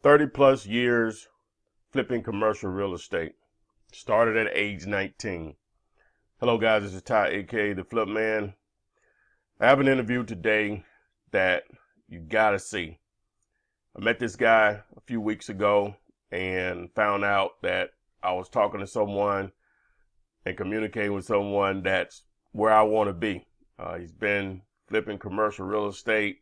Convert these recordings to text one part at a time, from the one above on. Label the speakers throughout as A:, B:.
A: 30 plus years flipping commercial real estate. Started at age 19. Hello guys, this is Ty, aka the Flip Man. I have an interview today that you gotta see. I met this guy a few weeks ago and found out that I was talking to someone and communicating with someone that's where I want to be. He's been flipping commercial real estate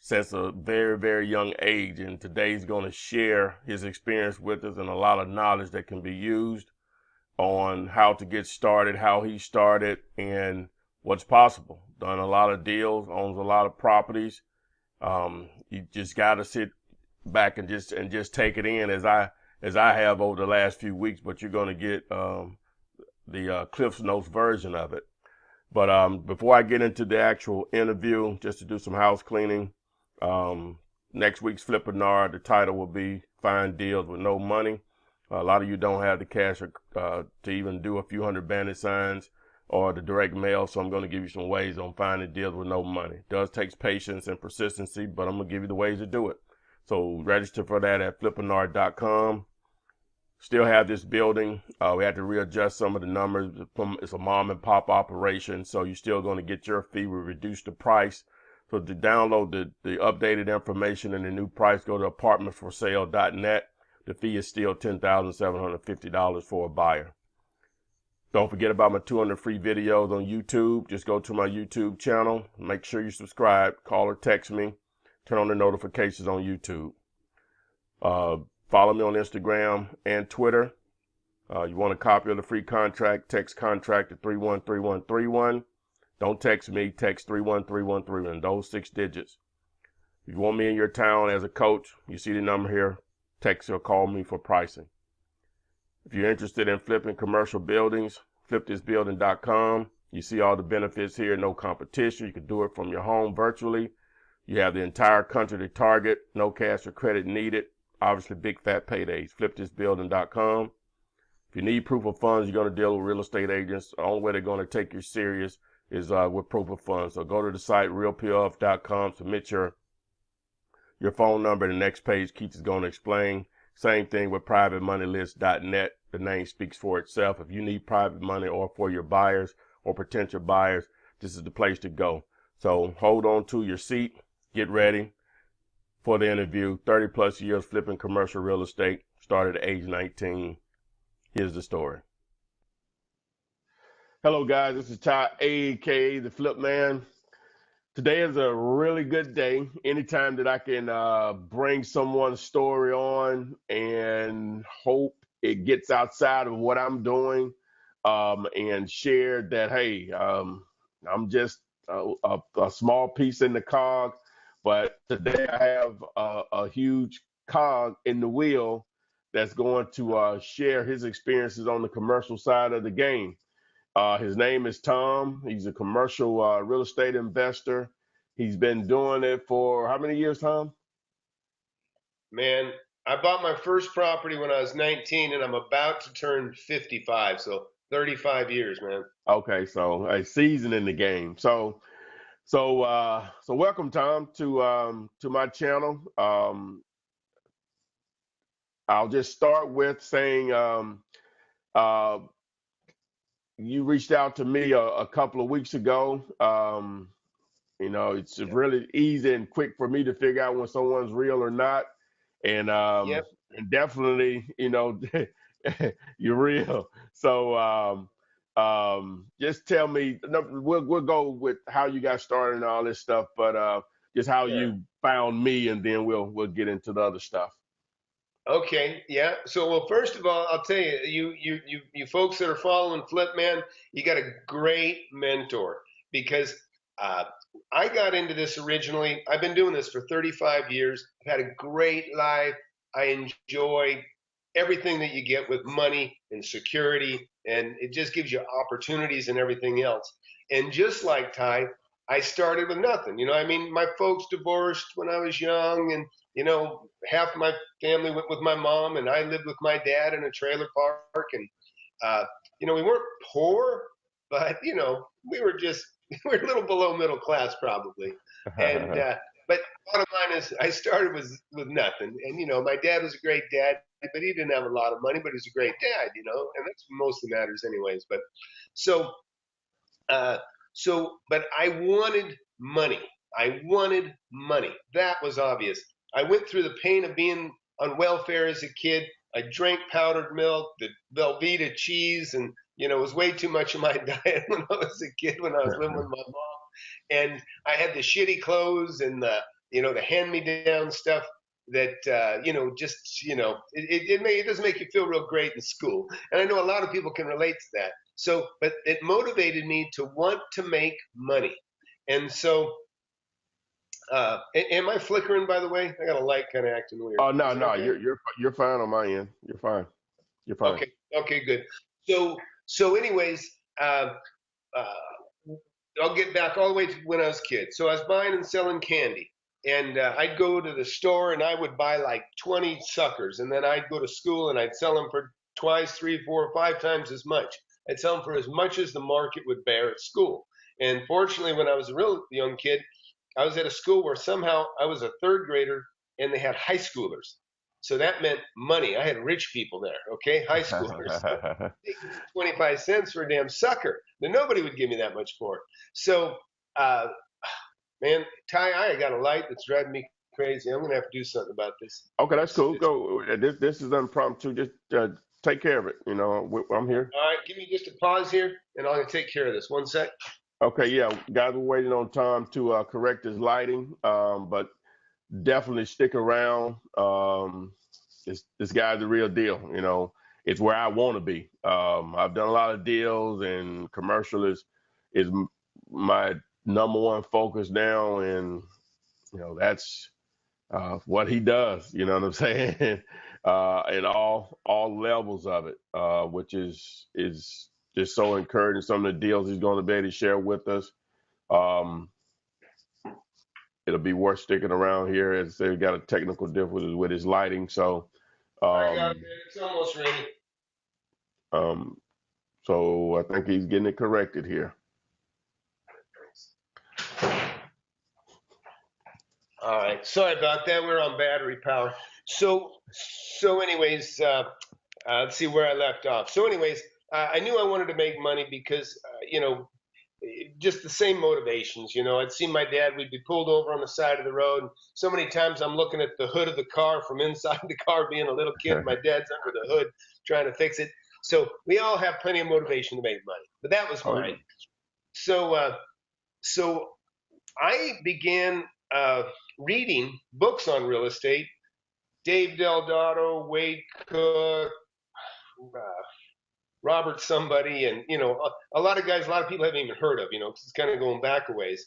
A: since a very, very young age. And today he's going to share his experience with us and a lot of knowledge that can be used on how to get started, how he started, and what's possible. Done a lot of deals, owns a lot of properties. You just got to sit back and just take it in as I have over the last few weeks. But you're going to get the Cliff's Notes version of it. But before I get into the actual interview, just to do some house cleaning, next week's Flippinar, the title will be Find Deals with No Money. A lot of you don't have the cash to even do a few hundred bandit signs or the direct mail, so I'm going to give you some ways on finding deals with no money. It does take patience and persistency, but I'm going to give you the ways to do it. So register for that at Flippinars.com. Still have this building. We had to readjust some of the numbers. It's a mom and pop operation, so you're still going to get your fee. We reduced the price. So to download the updated information and the new price, go to apartmentsforsale.net. The fee is still $10,750 for a buyer. Don't forget about my 200 free videos on YouTube. Just go to my YouTube channel. Make sure you subscribe. Call or text me. Turn on the notifications on YouTube. Follow me on Instagram and Twitter. You want a copy of the free contract, text contract to 313131. Don't text me, text 313131, those 6 digits. If you want me in your town as a coach, you see the number here, text or call me for pricing. If you're interested in flipping commercial buildings, flipthisbuilding.com. You see all the benefits here, no competition. You can do it from your home virtually. You have the entire country to target, no cash or credit needed. Obviously, big fat paydays, flipthisbuilding.com. If you need proof of funds, you're going to deal with real estate agents. The only way they're going to take you serious is with proof of funds. So go to the site, realpf.com, submit your phone number. The next page, Keith is going to explain. Same thing with privatemoneylist.net. The name speaks for itself. If you need private money or for your buyers or potential buyers, this is the place to go. So hold on to your seat. Get ready for the interview. 30 plus years flipping commercial real estate. Started at age 19. Here's the story. Hello guys, this is Ty, aka the Flip Man. Today is a really good day. Anytime that I can bring someone's story on and hope it gets outside of what I'm doing and share that, hey, I'm just a small piece in the cog, but today I have a huge cog in the wheel that's going to share his experiences on the commercial side of the game. His name is Tom. He's a commercial real estate investor. He's been doing it for how many years, Tom?
B: Man, I bought my first property when I was 19 and I'm about to turn 55, so 35 years, man.
A: Okay, so a season in the game. So welcome, Tom, to my channel. I'll just start with saying uh, you reached out to me a couple of weeks ago. It's
B: Yep.
A: really easy and quick for me to figure out when someone's real or not. And
B: Yep.
A: and definitely, you're real. So just tell me. No, we'll go with how you got started and all this stuff, but just how
B: Sure.
A: you found me, and then we'll get into the other stuff.
B: Okay. Yeah. So, well, first of all, I'll tell you, you folks that are following Flip Man, you got a great mentor because uh, I got into this originally. I've been doing this for 35 years. I've had a great life. I enjoy everything that you get with money and security, and it just gives you opportunities and everything else. And just like Ty, I started with nothing. I mean, my folks divorced when I was young, and half my family went with my mom, and I lived with my dad in a trailer park. And uh, we weren't poor, but we were just we were a little below middle class probably. And But bottom line is, I started with nothing, and my dad was a great dad, but he didn't have a lot of money, but he was a great dad, and that's what mostly matters, anyways. But so, uh, but I wanted money. I wanted money. That was obvious. I went through the pain of being on welfare as a kid. I drank powdered milk, the Velveeta cheese, and it was way too much of my diet when I was a kid, when I was living with my mom. And I had the shitty clothes and the hand-me-down stuff that just it doesn't make you feel real great in school. And I know a lot of people can relate to that. So, but it motivated me to want to make money. And so, am I flickering, by the way? I got a light kind of acting weird.
A: Oh no,
B: Is it
A: no,
B: okay?
A: you're fine on my end. You're fine. You're fine.
B: Okay. Okay, good. So anyways, uh, uh, I'll get back all the way to when I was a kid. So I was buying and selling candy. And I'd go to the store and I would buy like 20 suckers. And then I'd go to school and I'd sell them for twice, three, four, 5 times as much. I'd sell them for as much as the market would bear at school. And fortunately, when I was a real young kid, I was at a school where somehow I was a third grader and they had high schoolers. So that meant money. I had rich people there, okay? High schoolers. So they give me 25 cents for a damn sucker. Then nobody would give me that much for it. So, uh, man, Ty, I got a light that's driving me crazy. I'm going to have to do something about this.
A: Okay, that's cool.
B: It's
A: Go. This is impromptu. Just take care of it. I'm here.
B: all right, give me just a pause here, and I'm going to take care of this. One sec.
A: Okay, yeah, guys, we're waiting on Tom to correct his lighting, but definitely stick around. This guy's the real deal. It's where I want to be. I've done a lot of deals, and commercial is my number one focus now, and that's what he does. You know what I'm saying? In all levels of it, which is just so encouraging. Some of the deals he's going to be able to share with us. Um, it'll be worth sticking around here. As they've got a technical difficulty with his lighting, so
B: I got it,
A: um,
B: man. It's almost ready.
A: um, so I think he's getting it corrected here.
B: All right. Sorry about that. We're on battery power. Anyways, let's see where I left off. Anyways, I knew I wanted to make money because, just the same motivations. I'd see my dad. We'd be pulled over on the side of the road. And so many times I'm looking at the hood of the car from inside the car, being a little kid. My dad's under the hood trying to fix it. So we all have plenty of motivation to make money. But that was
A: Oh, yeah.
B: mine. So, so I began reading books on real estate. Dave Delgado, Wade Cook, Robert somebody, and a lot of guys, a lot of people haven't even heard of, 'cause it's kind of going back a ways.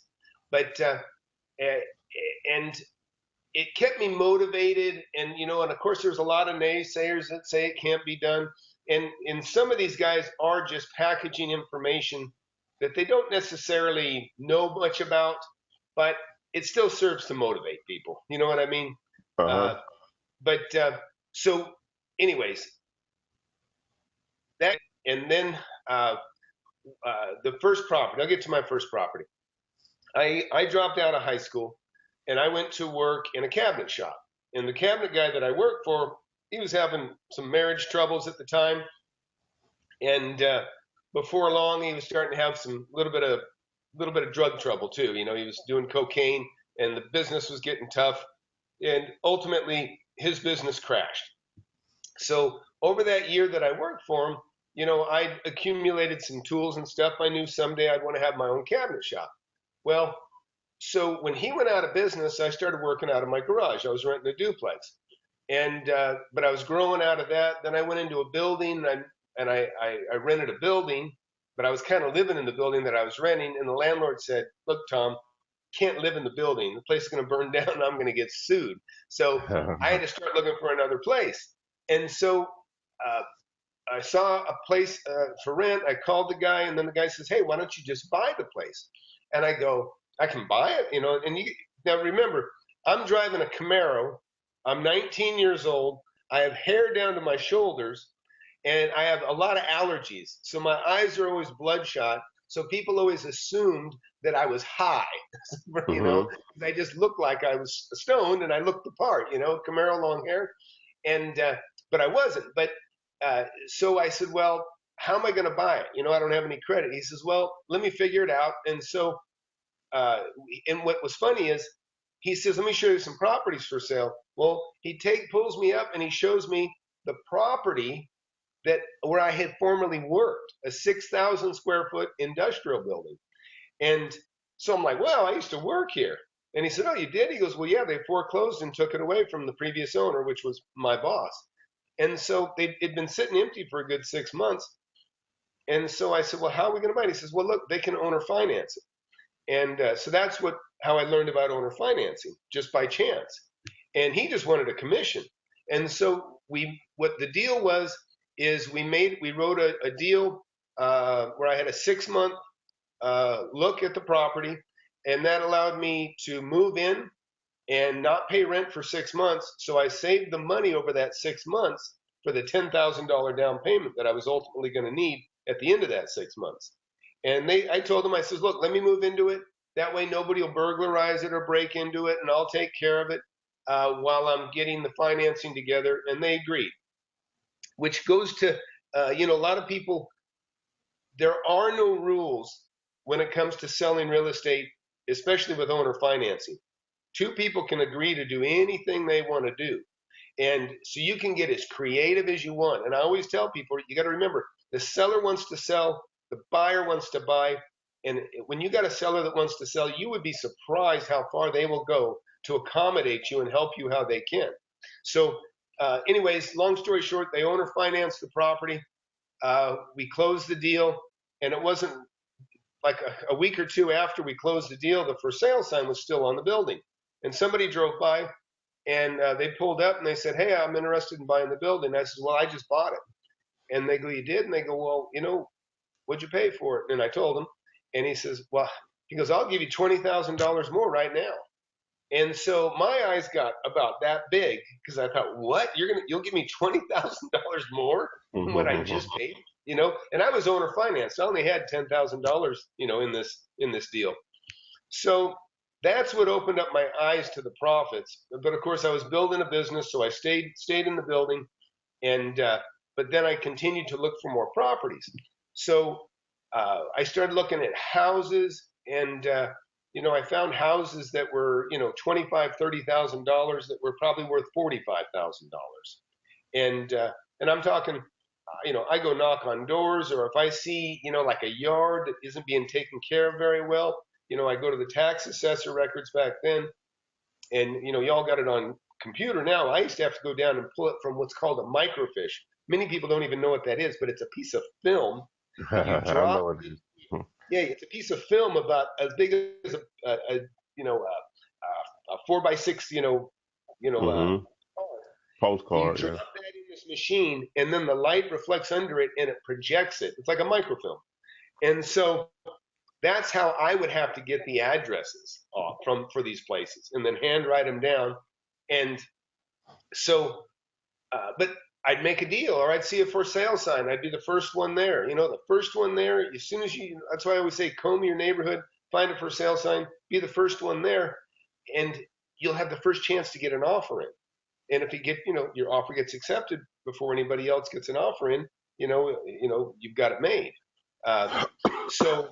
B: But and it kept me motivated, and of course there's a lot of naysayers that say it can't be done, and some of these guys are just packaging information that they don't necessarily know much about, but it still serves to motivate people. You know what I mean?
A: Uh-huh.
B: Uh, but so, anyways, that and then the first property. I'll get to my first property. I dropped out of high school and I went to work in a cabinet shop. And the cabinet guy that I worked for, he was having some marriage troubles at the time, and before long, he was starting to have some little bit of drug trouble too. He was doing cocaine, and the business was getting tough, and ultimately his business crashed. So over that year that I worked for him, I accumulated some tools and stuff. I knew someday I'd want to have my own cabinet shop. Well, so when he went out of business, I started working out of my garage. I was renting a duplex, and but I was growing out of that. Then I went into a building, and I rented a building, but I was kind of living in the building that I was renting. And the landlord said, "Look, Tom, can't live in the building. The place is going to burn down, and I'm going to get sued." So I had to start looking for another place. And so uh, I saw a place for rent. I called the guy, and then the guy says, "Hey, why don't you just buy the place?" And I go, "I can buy it, And now remember, I'm driving a Camaro. I'm 19 years old. I have hair down to my shoulders, and I have a lot of allergies. So my eyes are always bloodshot. So people always assumed that I was high, you know,
A: Mm-hmm.
B: 'cause I just looked like I was stoned and I looked the part, you know, Camaro long hair. And, but I wasn't. But so I said, well, how am I going to buy it? You know, I don't have any credit. He says, well, let me figure it out. And so, and what was funny is he says, let me show you some properties for sale. Well, he pulls me up and he shows me the property that where I had formerly worked, a 6,000 square foot industrial building. And so I'm like, well, I used to work here. And he said, oh, you did? He goes, well, yeah, they foreclosed and took it away from the previous owner, which was my boss. And so it'd been sitting empty for a good 6 months. And so I said, well, how are we going to buy it? He says, well, look, they can owner finance it. And so that's how I learned about owner financing, just by chance. And he just wanted a commission. And so what the deal was is we wrote a deal where I had a 6 month look at the property, and that allowed me to move in and not pay rent for 6 months. So I saved the money over that 6 months for the $10,000 down payment that I was ultimately going to need at the end of that 6 months. And I told them, I says, look, let me move into it. That way nobody will burglarize it or break into it, and I'll take care of it while I'm getting the financing together. And they agreed, which goes to, a lot of people, there are no rules when it comes to selling real estate, especially with owner financing. Two people can agree to do anything they want to do. And so you can get as creative as you want. And I always tell people, you got to remember, the seller wants to sell, the buyer wants to buy. And when you got a seller that wants to sell, you would be surprised how far they will go to accommodate you and help you how they can. So, anyways, long story short, they owner financed the property. We closed the deal, and it wasn't like a week or two after we closed the deal, the for sale sign was still on the building. And somebody drove by, and they pulled up and they said, hey, I'm interested in buying the building. I said, well, I just bought it. And they go, you did? And they go, well, what'd you pay for it? And I told him, and he says, well, he goes, I'll give you $20,000 more right now. And so my eyes got about that big because I thought, what? You'll give me $20,000 more than what I just paid? And I was owner finance. I only had $10,000, in this deal. So that's what opened up my eyes to the profits. But of course, I was building a business, so I stayed in the building, and but then I continued to look for more properties. So I started looking at houses, and I found houses that were $25,000, $30,000 that were probably worth $45,000, and I'm talking. I go knock on doors, or if I see, like a yard that isn't being taken care of very well, I go to the tax assessor records back then, and y'all got it on computer now. I used to have to go down and pull it from what's called a microfiche. Many people don't even know what that is, but it's a piece of film that you
A: I
B: drop.
A: know it is.
B: Yeah, it's a piece of film about as big as a 4x6,
A: Mm-hmm.
B: you
A: Postcard,
B: drop
A: yeah.
B: that in this machine, and then the light reflects under it, and it projects it. It's like a microfilm. And so that's how I would have to get the addresses for these places, and then handwrite them down. And so, but I'd make a deal, or I'd see a for sale sign. I'd be the first one there. The first one there. As soon as that's why I always say, comb your neighborhood, find a for sale sign, be the first one there, and you'll have the first chance to get an offer in. And if your offer gets accepted before anybody else gets an offer in, you've got it made. Uh, so,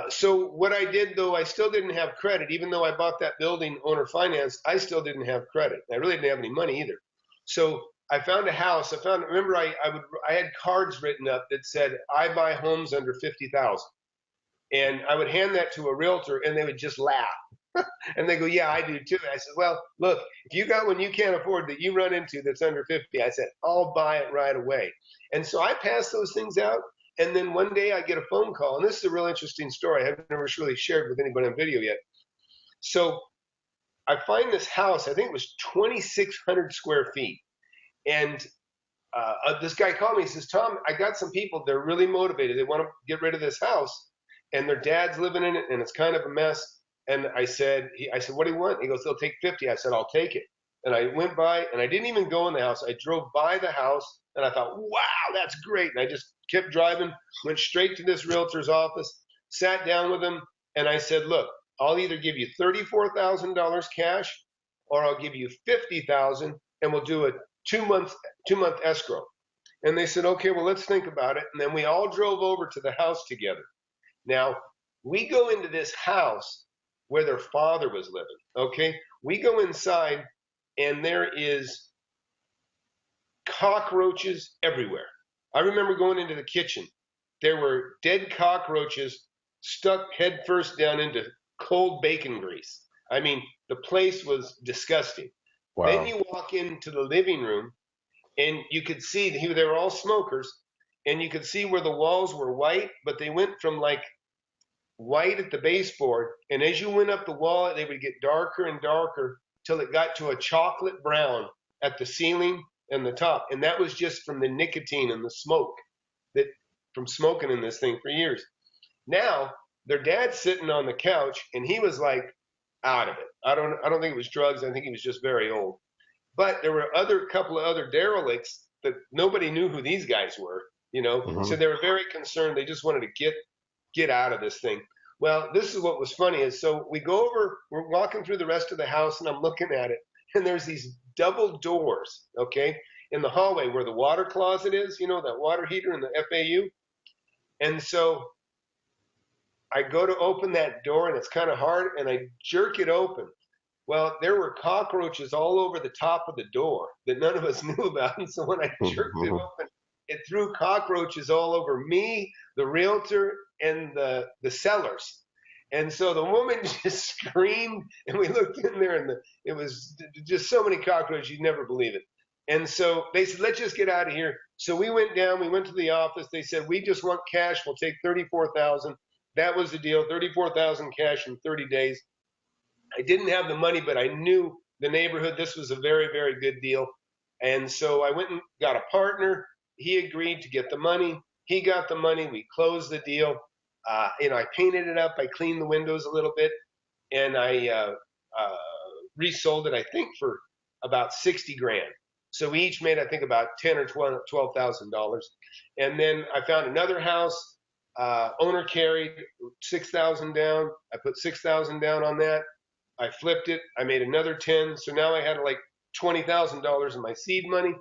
B: so what I did, though, I still didn't have credit, even though I bought that building owner financed. I still didn't have credit. I really didn't have any money either. So I found a house. Remember, I had cards written up that said, I buy homes under 50,000. And I would hand that to a realtor, and they would just laugh. And they go, yeah, I do too. I said, well, look, if you got one you can't afford that you run into that's under 50, I said, I'll buy it right away. And so I passed those things out. And then one day I get a phone call. And this is a real interesting story. I've never really shared with anybody on video yet. So I find this house, I think it was 2,600 square feet. And this guy called me. He says, Tom, I got some people. They're really motivated. They want to get rid of this house. And their dad's living in it, and it's kind of a mess. And I said, what do you want? He goes, they'll take 50. I said, I'll take it. And I went by, and I didn't even go in the house. I drove by the house, and I thought, wow, that's great. And I just kept driving, went straight to this realtor's office, sat down with him, and I said, look, I'll either give you $34,000 cash, or I'll give you $50,000, and we'll do a two month escrow. And they said, okay, well, let's think about it. And then we all drove over to the house together. Now, we go into this house where their father was living, okay? We go inside, and there is cockroaches everywhere. I remember going into the kitchen. There were dead cockroaches stuck head first down into cold bacon grease. I mean, the place was disgusting. Then
A: Wow.
B: you walk into the living room, and you could see they were all smokers, and you could see where the walls were white, but they went from like white at the baseboard, and as you went up the wall, they would get darker and darker till it got to a chocolate brown at the ceiling and the top, and that was just from the nicotine and the smoke that from smoking in this thing for years. Now their dad's sitting on the couch, and he was like out of it. I don't think it was drugs. I think he was just very old. But there were couple of other derelicts that nobody knew who these guys were,
A: Hmm.
B: So they were very concerned. They just wanted to get out of this thing. Well, this is what was funny is so we're walking through the rest of the house, and I'm looking at it, and there's these double doors, okay, in the hallway where the water closet is, that water heater in the FAU. And so I go to open that door, and it's kind of hard, and I jerk it open. Well, there were cockroaches all over the top of the door that none of us knew about. And so when I jerked it open, it threw cockroaches all over me, the realtor, and the sellers. And so the woman just screamed, and we looked in there, and it was just so many cockroaches, you'd never believe it. And so they said, let's just get out of here. So we went down, we went to the office. They said, we just want cash. We'll take 34,000. That was the deal, 34,000 cash in 30 days. I didn't have the money, but I knew the neighborhood. This was a very, very good deal. And so I went and got a partner. He agreed to get the money. He got the money. We closed the deal. I painted it up. I cleaned the windows a little bit, and I resold it, I think, for about 60 grand. So we each made, I think, about 10 or $12,000. And then I found another house. Owner carried 6,000 down. I put 6,000 down on that. I flipped it. I made another 10. So now I had like $20,000 in my seed money.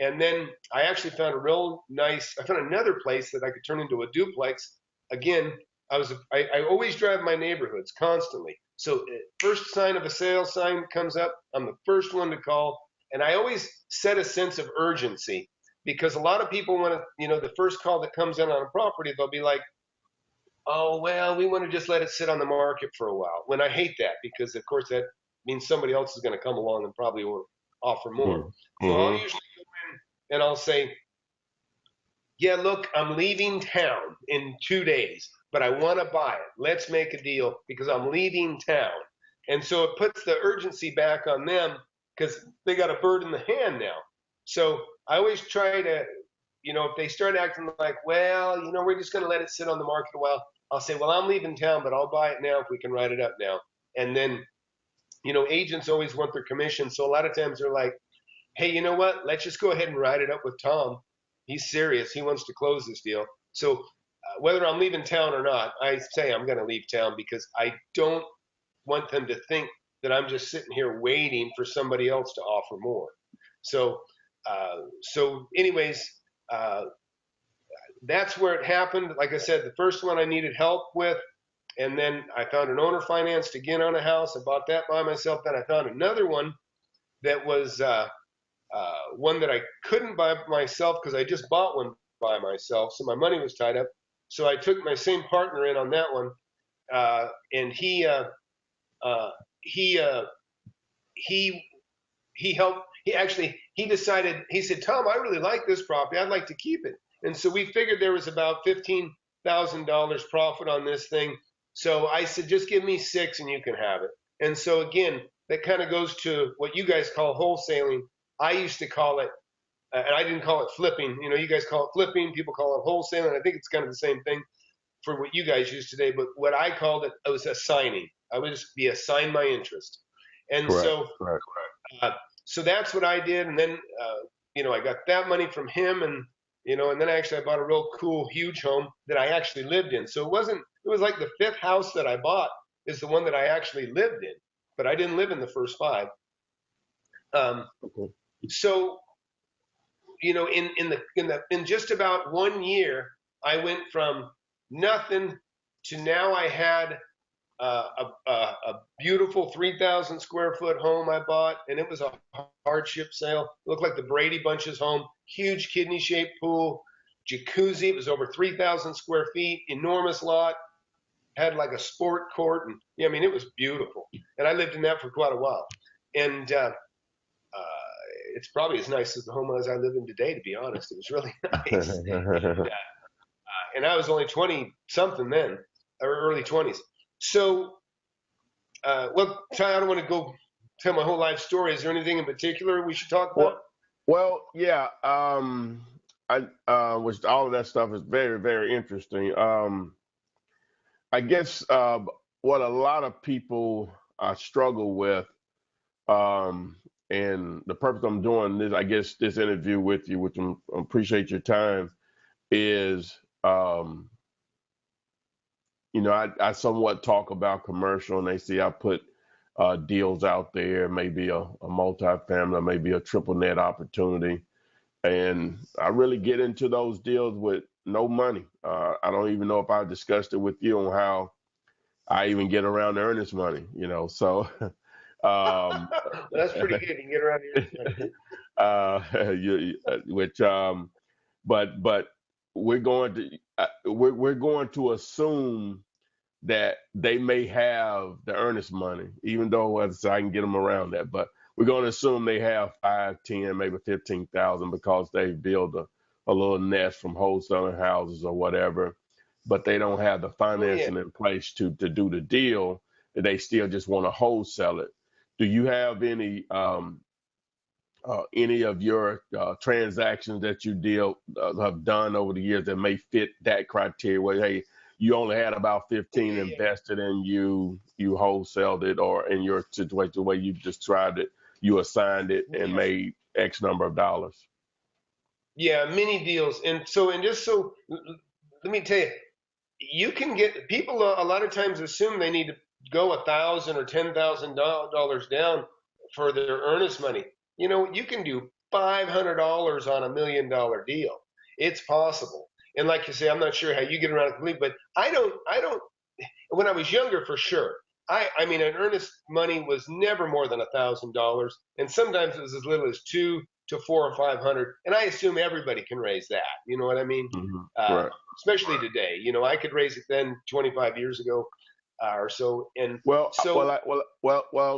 B: And then I actually found I found another place that I could turn into a duplex. Again, I always drive my neighborhoods constantly. So first sign of a sale sign comes up, I'm the first one to call. And I always set a sense of urgency because a lot of people want to, the first call that comes in on a property, they'll be like, oh, well, we want to just let it sit on the market for a while. When I hate that because, of course, that means somebody else is going to come along and probably will offer more. So I'll
A: Hmm.
B: usually go in and I'll say, yeah, look, I'm leaving town in 2 days, but I want to buy it. Let's make a deal because I'm leaving town. And so it puts the urgency back on them because they got a bird in the hand now. So I always try to, if they start acting like, well, we're just going to let it sit on the market a while, I'll say, well, I'm leaving town, but I'll buy it now if we can write it up now. And then, agents always want their commission. So a lot of times they're like, hey, you know what? Let's just go ahead and write it up with Tom. He's serious. He wants to close this deal. So whether I'm leaving town or not, I say I'm going to leave town because I don't want them to think that I'm just sitting here waiting for somebody else to offer more. So, anyways, uh, that's where it happened. Like I said, the first one I needed help with, and then I found an owner financed again on a house. I bought that by myself. Then I found another one that was one that I couldn't buy myself because I just bought one by myself, so my money was tied up. So I took my same partner in on that one, and uh, he uh, he he helped. He decided. He said, "Tom, I really like this property. I'd like to keep it." And so we figured there was about $15,000 profit on this thing. So I said, "Just give me 6, and you can have it." And so again, that kind of goes to what you guys call wholesaling. I used to call it, and I didn't call it flipping. You guys call it flipping. People call it wholesaling. I think it's kind of the same thing for what you guys use today. But what I called it was assigning. I would just be assign my interest. And
A: Correct.
B: so
A: Correct.
B: so that's what I did. And then, I got that money from him, and and then actually I bought a real cool, huge home that I actually lived in. So it was like the fifth house that I bought is the one that I actually lived in, but I didn't live in the first five.
A: Okay.
B: So, in just about 1 year, I went from nothing to now I had a beautiful 3,000 square foot home I bought, and it was a hardship sale. It looked like the Brady Bunch's home, huge kidney shaped pool, jacuzzi. It was over 3,000 square feet, enormous lot, had like a sport court, and yeah, I mean, it was beautiful. And I lived in that for quite a while. And it's probably as nice as the home as I live in today, to be honest. It was really nice. And I was only 20 something then, or early 20s. So, well, Ty, I don't want to go tell my whole life story. Is there anything in particular we should talk about?
A: Well, yeah. Which all of that stuff is very, very interesting. I guess what a lot of people struggle with, and the purpose I'm doing this, I guess, this interview with you, which I appreciate your time, is, I somewhat talk about commercial, and they see I put deals out there, maybe a multi-family, maybe a triple net opportunity. And I really get into those deals with no money. I don't even know if I discussed it with you on how I even get around to earnest money, so.
B: Well, that's pretty good. You can get around here.
A: Which, but we're going to assume that they may have the earnest money, even though as I can get them around that. But we're going to assume they have 5, 10, maybe 15,000 because they build a little nest from wholesaling houses or whatever, but they don't have the financing in place to do the deal. They still just want to wholesale it. Do you have any of your transactions that you have done over the years that may fit that criteria? Where hey, you only had about 15 invested and you wholesaled it, or in your situation the way you described it, you assigned it and made X number of dollars.
B: Yeah, many deals, and just so let me tell you, you can get people a lot of times assume they need to go $1,000 or $10,000 down for their earnest money. You can do $500 on $1 million deal. It's possible. And like you say, I'm not sure how you get around it, but I don't. When I was younger, for sure. I mean, an earnest money was never more than $1,000, and sometimes it was as little as 2 to 4 or 500. And I assume everybody can raise that. You know what I mean?
A: Right.
B: Especially today. I could raise it then 25 years ago or so. And
A: well,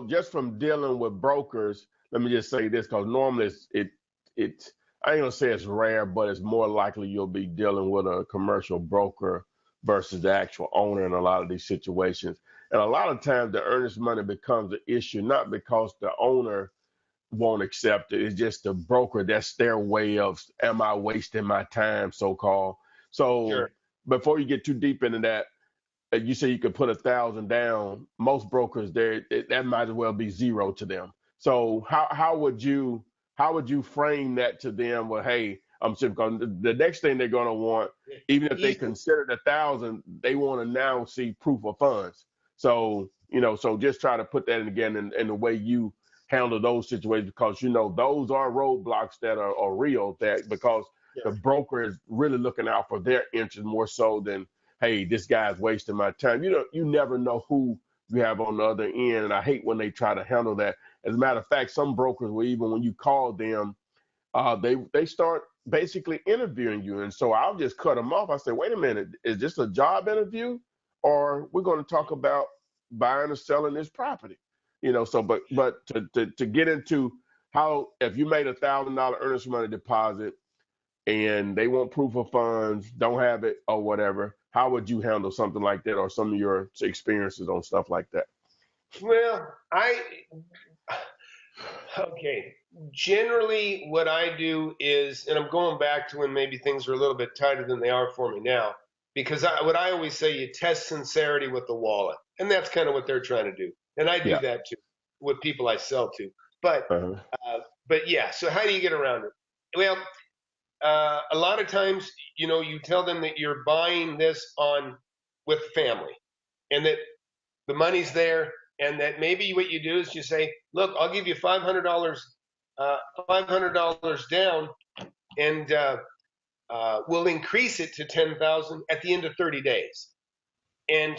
A: just from dealing with brokers, let me just say this, because normally it's I ain't gonna say it's rare, but it's more likely you'll be dealing with a commercial broker versus the actual owner in a lot of these situations. And a lot of times the earnest money becomes an issue, not because the owner won't accept it. It's just the broker. That's their way of, am I wasting my time, so-called. So
B: sure.
A: Before you get too deep into that, you say you could put 1,000 down. Most brokers, that might as well be zero to them. So how would you frame that to them? Well, hey, I'm sure because the next thing they're going to want, even if they considered 1,000, they want to now see proof of funds. So so just try to put that in again in the way you handle those situations, because those are roadblocks that are real, that because the broker is really looking out for their interest more so than, hey, this guy's wasting my time. You never know who you have on the other end, and I hate when they try to handle that. As a matter of fact, some brokers will, even when you call them, they start basically interviewing you, and so I'll just cut them off. I say, wait a minute, is this a job interview, or we're going to talk about buying or selling this property? So but to get into how, if you made $1,000 earnest money deposit and they want proof of funds, don't have it or whatever, how would you handle something like that, or some of your experiences on stuff like that?
B: Well, okay. Generally, what I do is, and I'm going back to when maybe things are a little bit tighter than they are for me now, because what I always say, you test sincerity with the wallet, and that's kind of what they're trying to do, and I do that too with people I sell to. But but yeah, so how do you get around it? Well, a lot of times, you tell them that you're buying this on with family, and that the money's there, and that maybe what you do is you say, look, I'll give you $500, uh, $500 down, and we'll increase it to 10,000 at the end of 30 days. And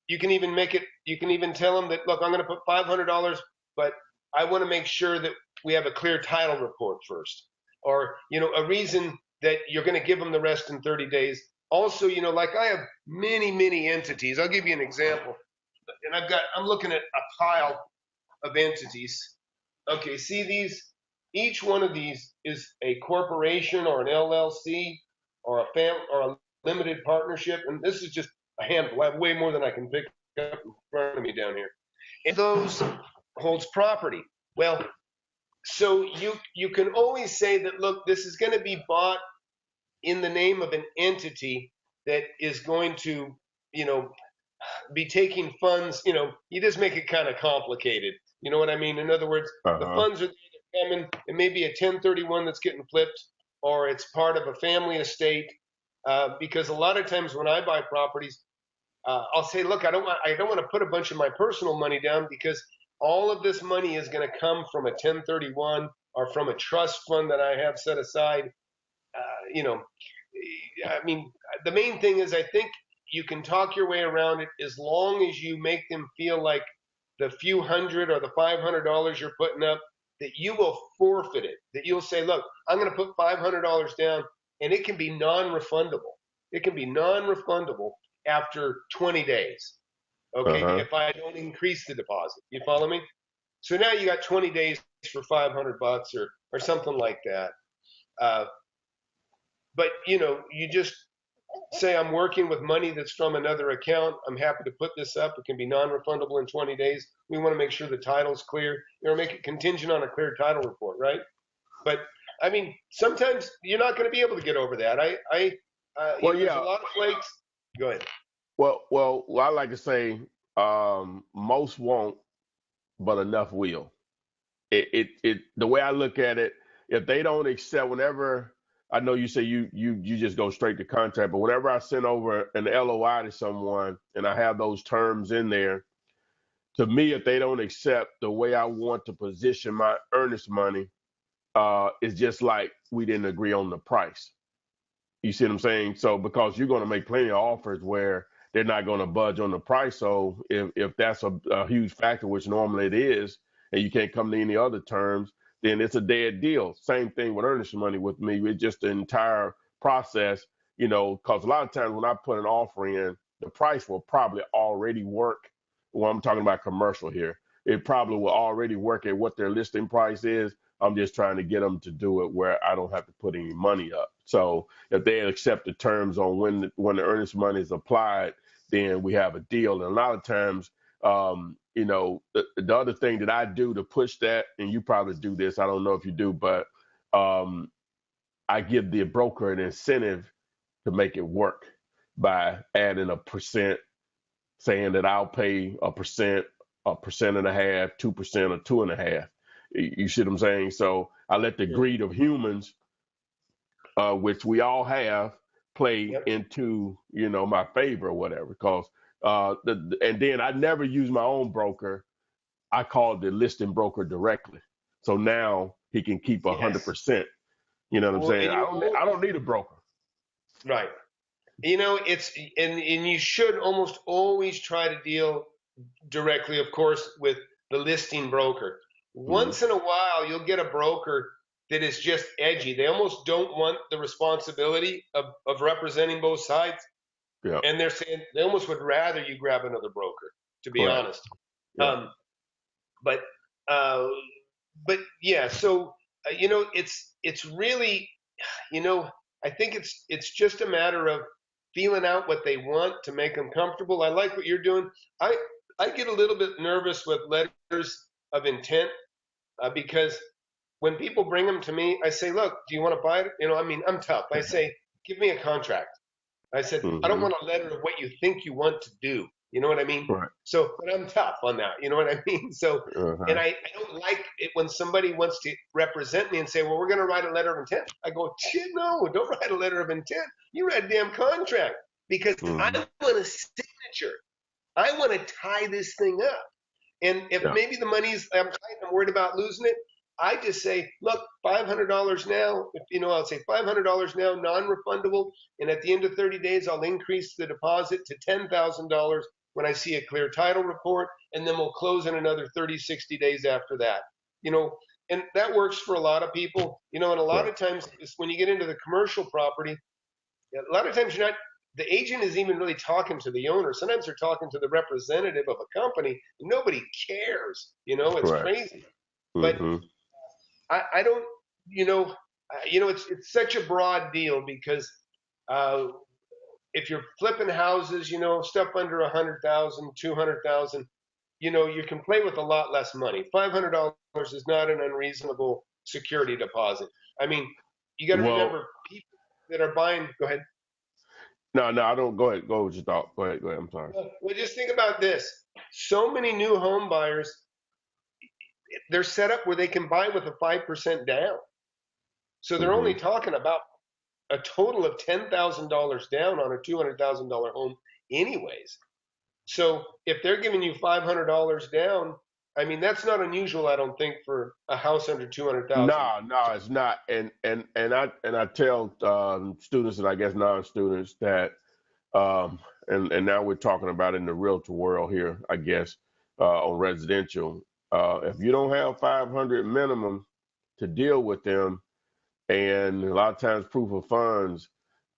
B: you can even you can even tell them that, look, I'm going to put $500, but I want to make sure that we have a clear title report first, or a reason that you're going to give them the rest in 30 days. Also, like I have many entities. I'll give you an example, and I'm looking at a pile of entities. Okay, see these? Each one of these is a corporation or an LLC or a limited partnership, and this is just a handful. I have way more than I can pick up in front of me down here. And those holds property. Well, so you can always say that, look, this is going to be bought in the name of an entity that is going to, be taking funds. You just make it kind of complicated. You know what I mean? In other words, the
A: Uh-huh.
B: funds are coming. It may be a 1031 that's getting flipped, or it's part of a family estate. Because a lot of times when I buy properties, I'll say, look, I don't want to put a bunch of my personal money down, because all of this money is going to come from a 1031 or from a trust fund that I have set aside. You know, I mean, the main thing is I think you can talk your way around it as long as you make them feel like the few hundred or the $500 you're putting up, that you will forfeit it. That you'll say, look, I'm going to put $500 down, and it can be non-refundable. It can be non-refundable after 20 days. Okay,
A: Uh-huh.
B: if I don't increase the deposit, you follow me? So now you got 20 days for $500 or something like that. Uh, but you just say, I'm working with money that's from another account. I'm happy to put this up. It can be non-refundable in 20 days. We want to make sure the title's clear. Make it contingent on a clear title report, right? But I mean, sometimes you're not going to be able to get over that.
A: Well,
B: There's a
A: yeah.
B: lot of flakes. Go ahead.
A: Well, I like to say, most won't, but enough will. The way I look at it, if they don't accept, whenever I know you say you just go straight to contract, but whenever I send over an LOI to someone and I have those terms in there, to me, if they don't accept the way I want to position my earnest money, it's just like we didn't agree on the price. You see what I'm saying? So because you're going to make plenty of offers where they're not going to budge on the price. So if that's a huge factor, which normally it is, and you can't come to any other terms, then it's a dead deal. Same thing with earnest money with me. It's just the entire process, because a lot of times when I put an offer in, the price will probably already work. Well, I'm talking about commercial here. It probably will already work at what their listing price is. I'm just trying to get them to do it where I don't have to put any money up. So if they accept the terms on when the earnest money is applied, then we have a deal. And a lot of times, the other thing that I do to push that, and you probably do this, I don't know if you do, but I give the broker an incentive to make it work by adding a percent, saying that I'll pay a percent and a half, 2% or 2.5%. You see what I'm saying? So I let the
B: Yeah.
A: greed of humans, which we all have, play
B: Yep.
A: into my favor or whatever. Because and then I never use my own broker. I call the listing broker directly. So now he can keep a hundred
B: Yes.
A: percent. You know what I'm
B: Well,
A: saying?
B: and
A: I don't need a broker.
B: right. It's and you should almost always try to deal directly, of course, with the listing broker.
A: Hmm.
B: Once in a while, you'll get a broker that is just edgy. They almost don't want the responsibility of representing both sides.
A: Yeah.
B: And they're saying they almost would rather you grab another broker, to be
A: Correct.
B: honest.
A: Yeah.
B: Um, but uh, but yeah, so it's really, you know, I think it's just a matter of feeling out what they want to make them comfortable. I like what you're doing. I I get a little bit nervous with letters of intent, because when people bring them to me, I say, look, do you want to buy it? I mean, I'm tough. I say, give me a contract. I said, I don't
A: Hmm.
B: want a letter of what you think you want to do. You know what I mean?
A: Right.
B: So, but I'm tough on that. You know what I mean? So, and
A: Uh-huh.
B: I don't like it when somebody wants to represent me and say, well, we're going to write a letter of intent. I go, shit, no, don't write a letter of intent. You write a damn contract because I
A: Hmm.
B: want a signature. I want to tie this thing up. And if
A: Yeah.
B: maybe the money's, I'm worried about losing it, I just say, look, $500 now. If you know, I'll say $500 now, non-refundable, and at the end of 30 days, I'll increase the deposit to $10,000 when I see a clear title report, and then we'll close in another 30, 60 days after that. You know, and that works for a lot of people. You know, and a lot
A: Right.
B: of times when you get into the commercial property, a lot of times you're not, the agent isn't even really talking to the owner. Sometimes they're talking to the representative of a company. And nobody cares. You know, it's
A: Right.
B: crazy. But
A: Hmm.
B: I don't, it's such a broad deal because uh, if you're flipping houses, stuff under 100,000, 200,000, you can play with a lot less money. $500 is not an unreasonable security deposit. I mean, you got to
A: Well,
B: remember people that are buying. Go ahead.
A: no, no, I don't. Go ahead. Go with your thought. Go ahead. Go ahead. I'm sorry.
B: Well, just think about this. So many new home buyers, they're set up where they can buy with a 5% down. So they're only
A: Hmm.
B: talking about a total of $10,000 down on a $200,000 home, anyways. So if they're giving you $500 down, I mean, that's not unusual, I don't think, for a house under 200,000.
A: No, no, it's not. And I tell students and I guess non-students that um, and now we're talking about in the realtor world here, I guess, on residential. If you don't have 500 minimum to deal with them, and a lot of times proof of funds,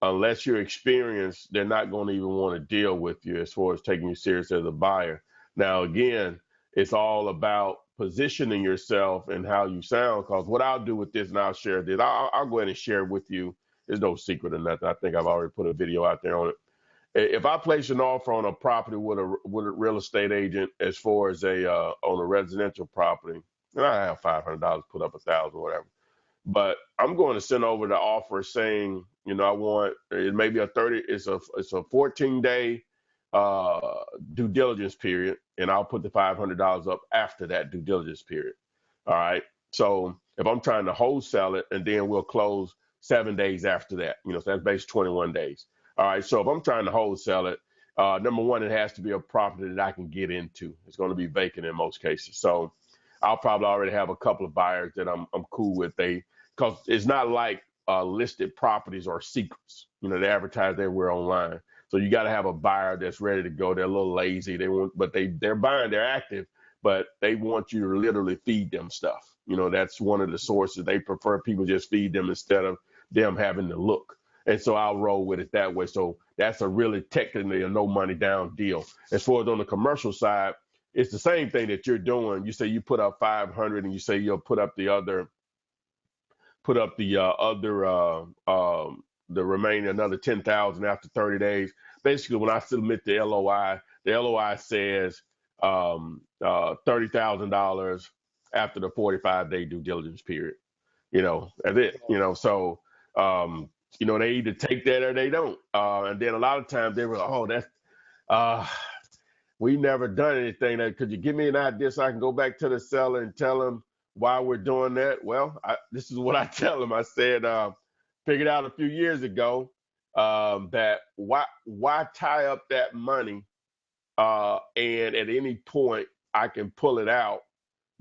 A: unless you're experienced, they're not going to even want to deal with you as far as taking you serious as a buyer. Now, again, it's all about positioning yourself and how you sound. Because what I'll do with this, and I'll share this, I'll go ahead and share it with you. There's no secret or nothing. I think I've already put a video out there on it. If I place an offer on a property with a real estate agent, as far as a on a residential property, and I have $500 put up 1,000, whatever. But I'm going to send over the offer saying, I want it may be a 30, it's a 14-day due diligence period, and I'll put the $500 up after that due diligence period. All right. So if I'm trying to wholesale it, and then we'll close 7 days after that, so that's basically 21 days. All right. So if I'm trying to wholesale it, number one, it has to be a property that I can get into. It's going to be vacant in most cases. So I'll probably already have a couple of buyers that I'm cool with. Because it's not like listed properties or secrets. They advertise everywhere online. So you got to have a buyer that's ready to go. They're a little lazy. But they're buying. They're active, but they want you to literally feed them stuff. That's one of the sources. They prefer people just feed them instead of them having to look. And so I'll roll with it that way. So that's a really technically a no money down deal. As far as on the commercial side, it's the same thing that you're doing. You say you put up 500, and you say you'll put up the remaining another 10,000 after 30 days. Basically, when I submit the LOI says $30,000 after the 45-day due diligence period. That's it. So they either take that or they don't. And then a lot of times they were, oh, that's uh, we never done anything. Could you give me an idea so I can go back to the seller and tell him why we're doing that? Well, this is what I tell him. I said, figured out a few years ago that why tie up that money and at any point I can pull it out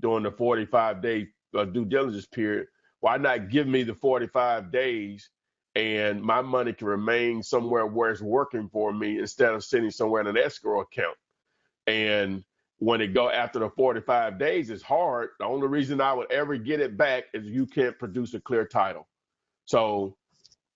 A: during the 45-day due diligence period. Why not give me the 45 days and my money can remain somewhere where it's working for me instead of sitting somewhere in an escrow account? And when it go after the 45 days, it's hard. The only reason I would ever get it back is you can't produce a clear title. So,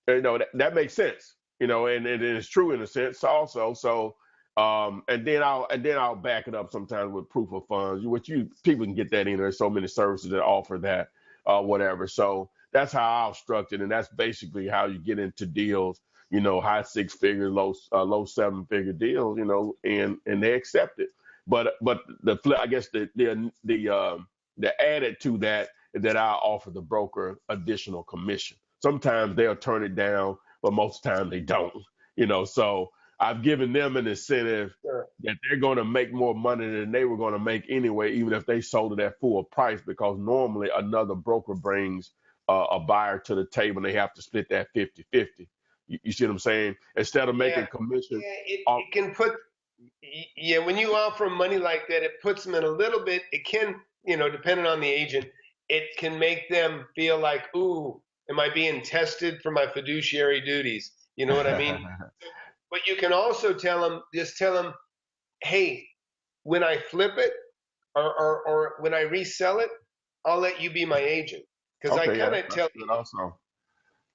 A: that makes sense, and it's true in a sense also. So, and then I'll back it up sometimes with proof of funds, which people can get that in. There's so many services that offer that, whatever. So that's how I'll structure it. And that's basically how you get into deals, high six figure, low seven figure deals, and they accept it. But the flip, I guess the added to that is that I offer the broker additional commission. Sometimes they'll turn it down, but most of the time they don't. So I've given them an incentive
B: Sure.
A: that they're going to make more money than they were going to make anyway, even if they sold it at full price, because normally another broker brings a buyer to the table and they have to split that 50-50. You see what I'm saying? Instead of
B: Yeah,
A: making commission
B: yeah,
A: off,
B: it can put, yeah, when you offer money like that, it puts them in a little bit, it can, depending on the agent, it can make them feel like, ooh, am I being tested for my fiduciary duties? You know what I mean? But you can also just tell them, hey, when I flip it or when I resell it, I'll let you be my agent. Because I
A: okay, yeah,
B: kind of
A: that's
B: tell,
A: good also.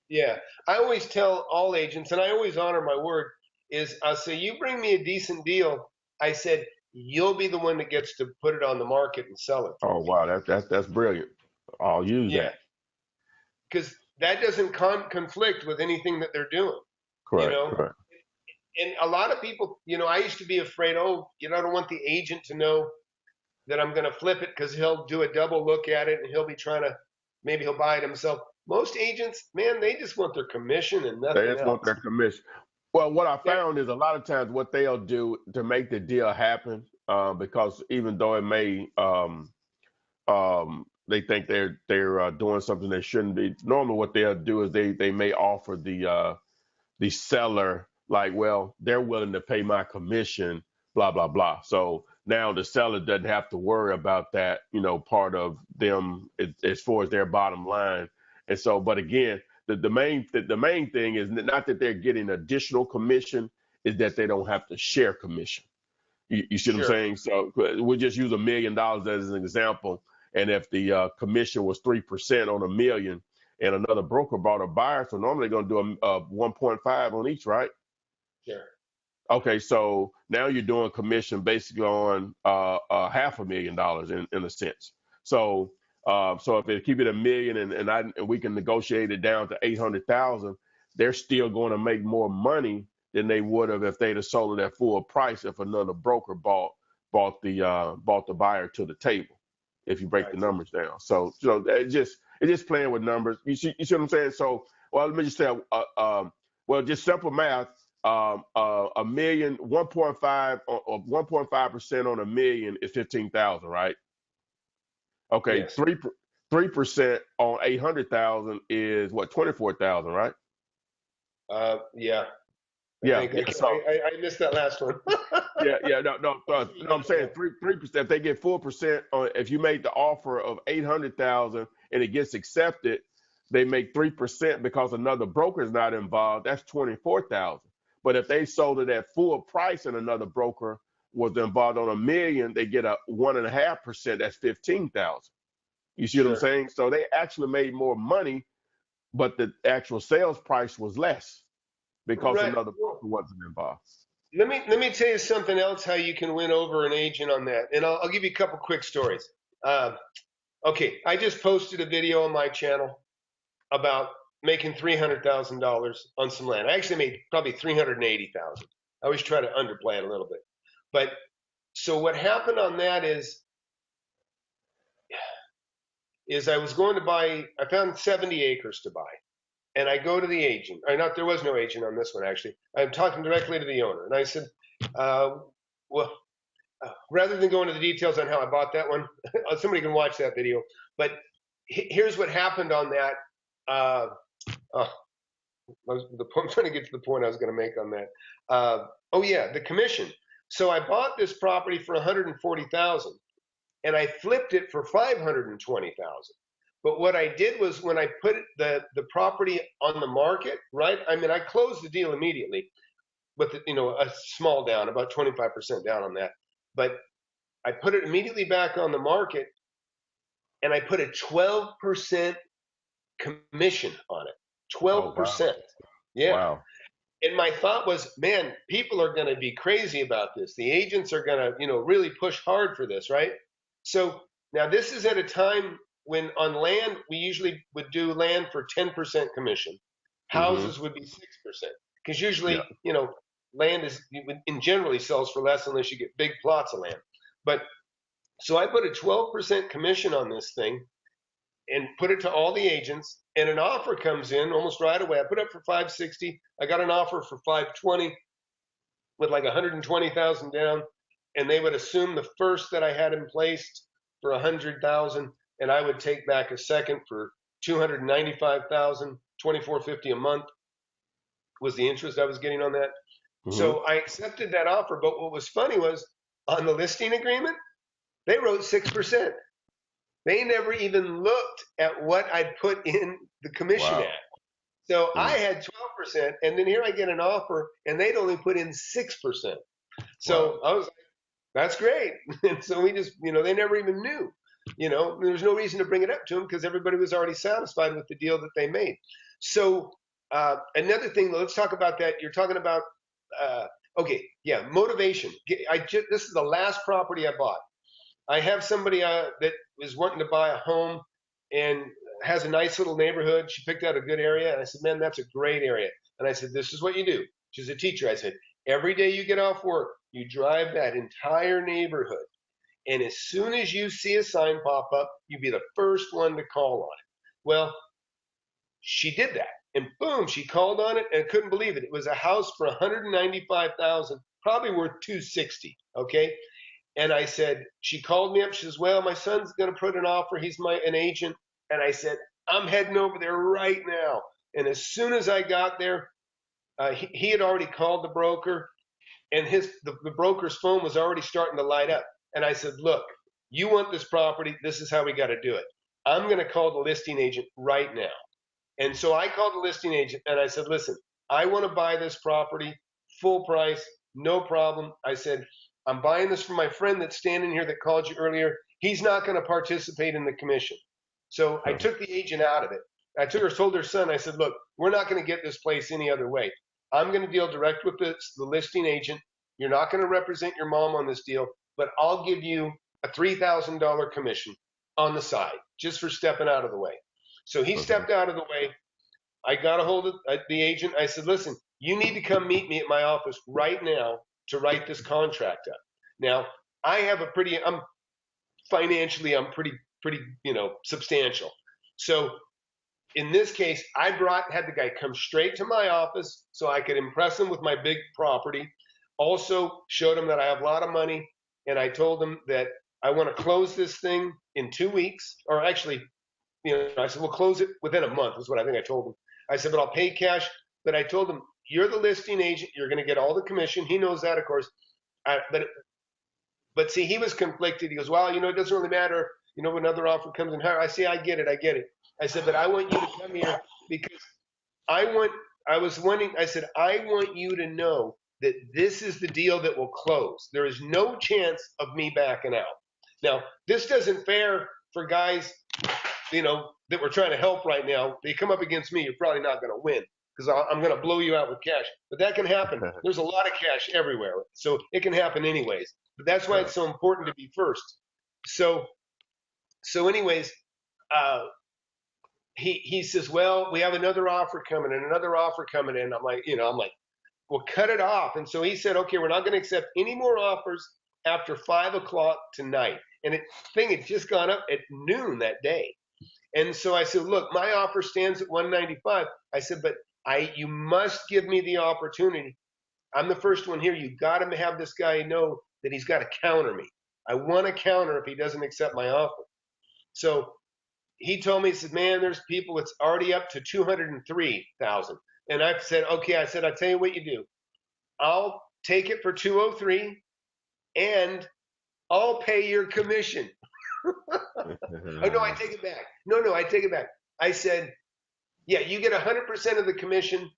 B: yeah, I always tell all agents, and I always honor my word, is I say, you bring me a decent deal. I said, you'll be the one that gets to put it on the market and sell it for
A: Oh
B: me.
A: wow, that's brilliant. I'll use
B: Yeah,
A: that.
B: because that doesn't conflict with anything that they're doing, you
A: Correct,
B: know?
A: correct.
B: And a lot of people, I used to be afraid, oh, I don't want the agent to know that I'm going to flip it because he'll do a double look at it and he'll be trying to, maybe he'll buy it himself. Most agents, man, they just want their commission and
A: They
B: nothing
A: just want
B: else.
A: their commission. Well, what I
B: They're,
A: found is a lot of times what they'll do to make the deal happen, because even though it may, they think they're doing something they shouldn't be. Normally, what they'll do is they may offer the seller, like, well, they're willing to pay my commission, blah blah blah. So now the seller doesn't have to worry about that, part of them as far as their bottom line. And so, but again, the main thing is not that they're getting additional commission, is that they don't have to share commission. You see what I'm
B: sure.
A: saying? So we'll just use $1 million as an example. And if the commission was 3% on a million, and another broker bought a buyer, so normally they're going to do a 1.5 on each, right?
B: Sure.
A: Okay, so now you're doing commission basically on $500,000 in a sense. So so if they keep it a million and we can negotiate it down to 800,000, they're still going to make more money than they would have if they'd have sold it at full price if another broker bought the buyer to the table. If you break the
B: Right.
A: numbers down, so it's just playing with numbers. You see what I'm saying? So well, let me just say, well, just simple math. A million, 1.5 or 1.5% on a million is 15,000, right? Okay,
B: Yes.
A: 3% on 800,000 is what, 24,000, right?
B: Yeah. I
A: Yeah,
B: think
A: yeah. So
B: I missed that last one.
A: yeah. No. I'm saying 3%. If they get 4% on, if you made the offer of 800,000 and it gets accepted, they make 3% because another broker is not involved. That's 24,000. But if they sold it at full price and another broker was involved on a million, they get a 1.5%. That's 15,000. You see what I'm
B: Sure.
A: saying? So they actually made more money, but the actual sales price was less because
B: Right.
A: another broker wasn't involved.
B: Let me tell you something else how you can win over an agent on that, and I'll give you a couple quick stories. Uh, okay, I just posted a video on my channel about making $300,000 on some land. I actually made probably 380,000. I always try to underplay it a little bit, but so what happened on that is I was going to buy. I found 70 acres to buy. And I go to the agent. Or not, there was no agent on this one actually. I'm talking directly to the owner, and I said, uh, "Well, rather than go into the details on how I bought that one, somebody can watch that video. But here's what happened on that. Uh, uh, I'm trying to get to the point I was going to make on that. Oh yeah, the commission. So I bought this property for 140,000, and I flipped it for 520,000. But what I did was when I put the property on the market, right? I mean, I closed the deal immediately with a small down, about 25% down on that. But I put it immediately back on the market, and I put a 12% commission on it.
A: Oh wow,
B: 12%. Yeah.
A: wow.
B: And my thought was, man, people are going to be crazy about this. The agents are going to, really push hard for this, right? So now this is at a time when on land, we usually would do land for 10% commission.
A: Hmm.
B: Houses would be 6%. Because
A: Yeah.
B: usually, land is in generally sells for less unless you get big plots of land. But so I put a 12% commission on this thing and put it to all the agents, and an offer comes in almost right away. I put it up for 560. I got an offer for 520. with like 120,000 down, and they would assume the first that I had in place for 100,000, and I would take back a second for 295,000, 2450 a month was the interest I was getting on that.
A: Mm-hmm.
B: So I accepted that offer. But what was funny was on the listing agreement, they wrote 6%. They never even looked at what I'd put in the commission
A: Wow.
B: at. So I
A: Mm.
B: had 12%, and then here I get an offer, and they'd only put in 6%.
A: Wow.
B: So I was like, that's great. And so we just, they never even knew. There's no reason to bring it up to them because everybody was already satisfied with the deal that they made. So another thing, let's talk about that. You're talking about, uh, okay, yeah, motivation. This is the last property I bought. I have somebody that was wanting to buy a home and has a nice little neighborhood. She picked out a good area, and I said, "Man, that's a great area." And I said, "This is what you do." She's a teacher. I said, "Every day you get off work, you drive that entire neighborhood, and as soon as you see a sign pop up, you be the first one to call on it." Well, she did that, and boom, she called on it, and I couldn't believe it. It was a house for 195,000, probably worth 260. Okay, and I said, she called me up. She says, "Well, my son's going to put an offer. He's an agent." And I said, "I'm heading over there right now." And as soon as I got there, he had already called the broker, and the broker's phone was already starting to light up. And I said, "Look, you want this property. This is how we got to do it. I'm going to call the listing agent right now." And so I called the listing agent and I said, "Listen, I want to buy this property full price, no problem." I said, "I'm buying this from my friend that's standing here that called you earlier. He's not going to participate in the commission." So I took the agent out of it. Told her son, I said, "Look, we're not going to get this place any other way. I'm going to deal direct with the listing agent. You're not going to represent your mom on this deal, but I'll give you a $3,000 commission on the side just for stepping out of the way." So he
A: Okay.
B: stepped out of the way. I got a hold of the agent. I said, "Listen, you need to come meet me at my office right now to write this contract up." Now, I'm financially, I'm pretty, substantial. So in this case, had the guy come straight to my office so I could impress him with my big property. Also showed him that I have a lot of money, and I told him that I want to close this thing in 2 weeks, or actually, I said, "We'll close it within a month," is what I think I told him. I said, "But I'll pay cash." But I told him, "You're the listing agent. You're going to get all the commission." He knows that, of course. But see, he was conflicted. He goes, "Well, it doesn't really matter. When another offer comes in higher." I say, "I get it. I get it." I said, "But I want you to come here because I want, I was wanting, I said, I want you to know that this is the deal that will close. There is no chance of me backing out." Now, this doesn't fare for guys, that we're trying to help right now. They come up against me, you're probably not going to win because I'm going to blow you out with cash. But that can happen. There's a lot of cash everywhere. So it can happen anyways. But that's why
A: Right.
B: it's so important to be first. So, anyways, uh, he says, "Well, we have another offer coming and another offer coming in." I'm like, "Well, cut it off." And so he said, "Okay, we're not going to accept any more offers after 5 o'clock tonight." And thing had just gone up at noon that day. And so I said, "Look, my offer stands at 195." I said, "But you must give me the opportunity. I'm the first one here. You got to have this guy know that he's got to counter me. I want to counter if he doesn't accept my offer." So he told me, he said, "Man, there's people, it's already up to 203,000." And I said, "Okay." I said, "I'll tell you what you do. I'll take it for 203 and I'll pay your commission." Oh, no, I take it back. No, I take it back. I said, "Yeah, you get 100% of the commission."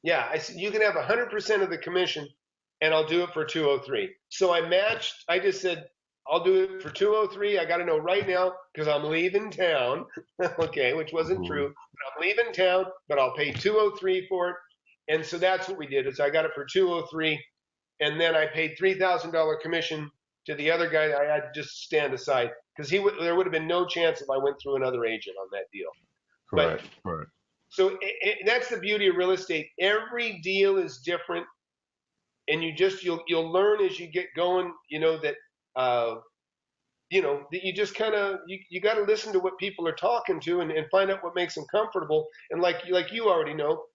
B: Yeah, I said, "You can have 100% of the commission and I'll do it for 203. So I matched, I just said, "I'll do it for 203. I got to know right now because I'm leaving town." Okay, which wasn't
A: Mhm.
B: true. But I'm leaving town, but I'll pay 203 for it. And so that's what we did is I got it for 203, and then I paid $3,000 commission to the other guy. I had to just stand aside because there would have been no chance if I went through another agent on that deal. But
A: Correct. Correct.
B: so that's the beauty of real estate. Every deal is different, and you'll learn as you get going. That uh, that you just kind of you got to listen to what people are talking to and find out what makes them comfortable. And like you already know,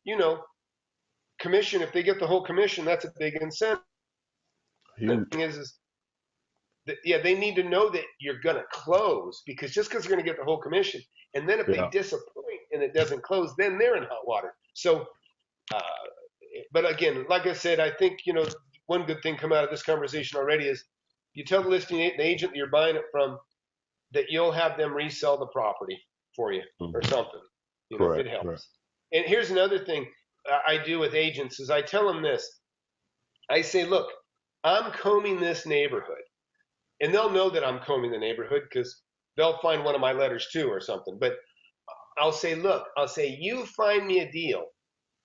B: commission, if they get the whole commission, that's a big incentive. The
A: Huge.
B: thing is that, yeah, they need to know that you're going to close, because just because you're going to get the whole commission, and then if they
A: Yeah.
B: disappoint and it doesn't close, then they're in hot water. So, uh, but again, like I said, I think, one good thing come out of this conversation already is you tell the agent that you're buying it from, that you'll have them resell the property for you or
A: Mhm.
B: something. It
A: Correct. Correct.
B: helps. And here's another thing I do with agents is I tell them this. I say, look, I'm combing this neighborhood. And they'll know that I'm combing the neighborhood because they'll find one of my letters too or something. But I'll say, look, you find me a deal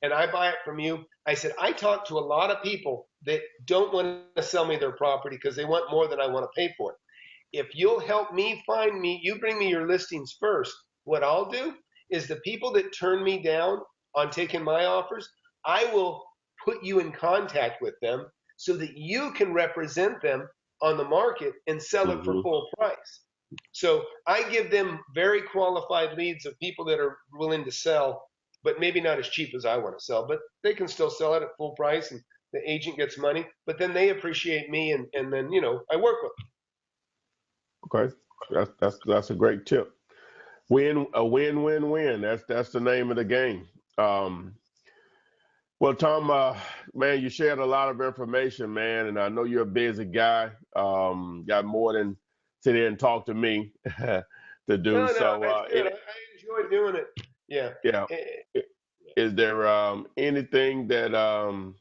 B: and I buy it from you. I said, I talk to a lot of people that don't want to sell me their property because they want more than I want to pay for it. If you'll help me find me, you bring me your listings first. What I'll do is the people that turn me down on taking my offers, I will put you in contact with them so that you can represent them on the market and sell it for
A: Hmm.
B: full price. So I give them very qualified leads of people that are willing to sell, but maybe not as cheap as I want to sell, but they can still sell it at full price and the agent gets money, but then they appreciate me and then, I work with them.
A: Okay. That's a great tip. Win-win-win. That's the name of the game. Um, well, Tom, man, you shared a lot of information, man, and I know you're a busy guy. Got more than sit here and talk to me to do.
B: No,
A: So,
B: that's good. I enjoy doing it. Yeah.
A: yeah.
B: Eh,
A: I- Is there anything that